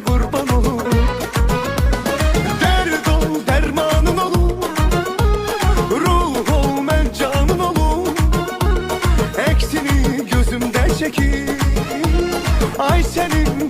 kurban olum. Derd ol dermanın olum, ruh ol ben canın olum. Eksini gözümde çekip ay senin